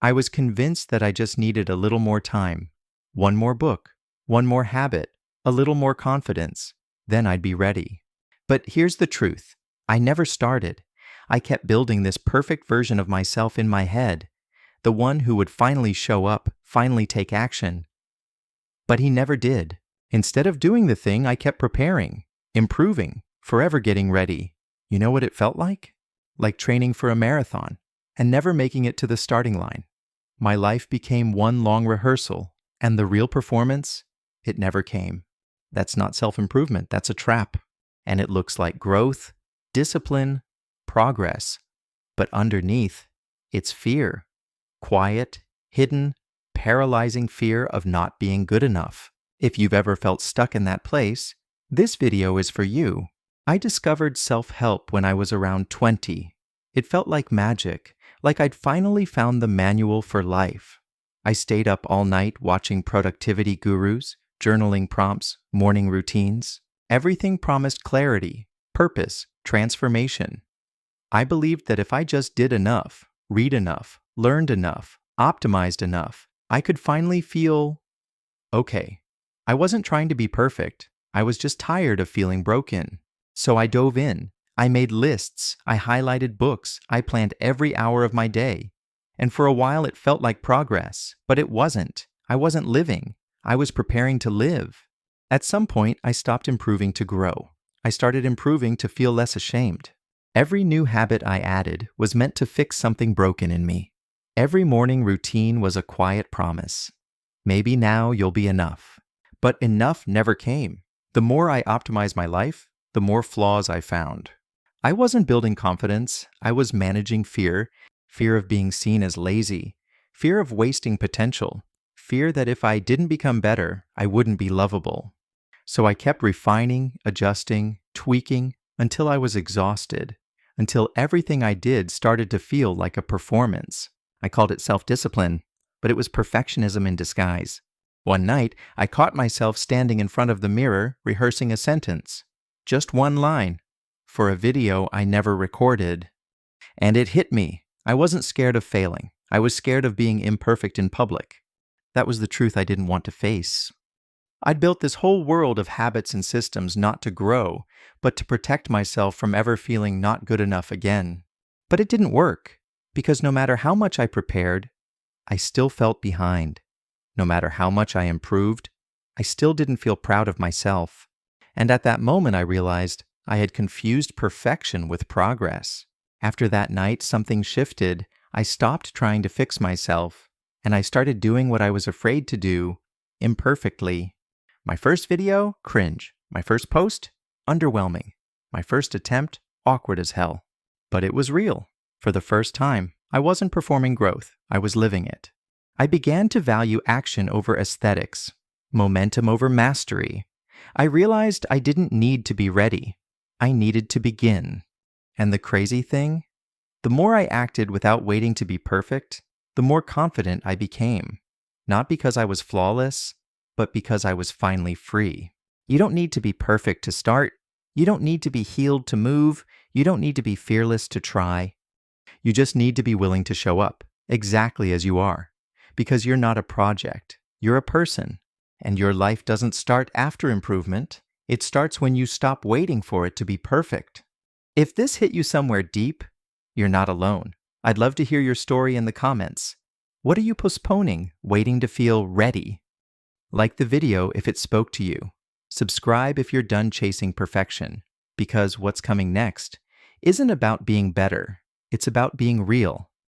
I was convinced that I just needed a little more time, one more book, one more habit, a little more confidence. Then I'd be ready. But here's the truth. I never started. I kept building this perfect version of myself in my head, the one who would finally show up, finally take action. But he never did. Instead of doing the thing, I kept preparing, improving, forever getting ready. You know what it felt like? Like training for a marathon and never making it to the starting line. My life became one long rehearsal, and the real performance, it never came. That's not self-improvement, that's a trap. And it looks like growth, discipline, progress. But underneath, it's fear. Quiet, hidden, paralyzing fear of not being good enough. If you've ever felt stuck in that place, this video is for you. I discovered self-help when I was around 20. It felt like magic, like I'd finally found the manual for life. I stayed up all night watching productivity gurus, journaling prompts, morning routines. Everything promised clarity, purpose, transformation. I believed that if I just did enough, read enough, learned enough, optimized enough, I could finally feel okay. I wasn't trying to be perfect. I was just tired of feeling broken. So I dove in. I made lists. I highlighted books. I planned every hour of my day. And for a while it felt like progress, but it wasn't. I wasn't living. I was preparing to live. At some point, I stopped improving to grow. I started improving to feel less ashamed. Every new habit I added was meant to fix something broken in me. Every morning routine was a quiet promise. Maybe now you'll be enough. But enough never came. The more I optimized my life, the more flaws I found. I wasn't building confidence. I was managing fear. Fear of being seen as lazy. Fear of wasting potential. Fear that if I didn't become better, I wouldn't be lovable. So I kept refining, adjusting, tweaking, until I was exhausted. Until everything I did started to feel like a performance. I called it self-discipline, but it was perfectionism in disguise. One night, I caught myself standing in front of the mirror, rehearsing a sentence. Just one line. For a video I never recorded. And it hit me. I wasn't scared of failing. I was scared of being imperfect in public. That was the truth I didn't want to face. I'd built this whole world of habits and systems not to grow, but to protect myself from ever feeling not good enough again. But it didn't work, because no matter how much I prepared, I still felt behind. No matter how much I improved, I still didn't feel proud of myself. And at that moment I realized I had confused perfection with progress. After that night, something shifted. I stopped trying to fix myself, and I started doing what I was afraid to do, imperfectly. My first video, cringe. My first post, underwhelming. My first attempt, awkward as hell. But it was real. For the first time, I wasn't performing growth. I was living it. I began to value action over aesthetics, momentum over mastery. I realized I didn't need to be ready. I needed to begin. And the crazy thing? The more I acted without waiting to be perfect, the more confident I became. Not because I was flawless, but because I was finally free. You don't need to be perfect to start. You don't need to be healed to move. You don't need to be fearless to try. You just need to be willing to show up, exactly as you are. Because you're not a project. You're a person. And your life doesn't start after improvement. It starts when you stop waiting for it to be perfect. If this hit you somewhere deep, you're not alone. I'd love to hear your story in the comments. What are you postponing, waiting to feel ready? Like the video if it spoke to you. Subscribe if you're done chasing perfection, because what's coming next isn't about being better. It's about being real.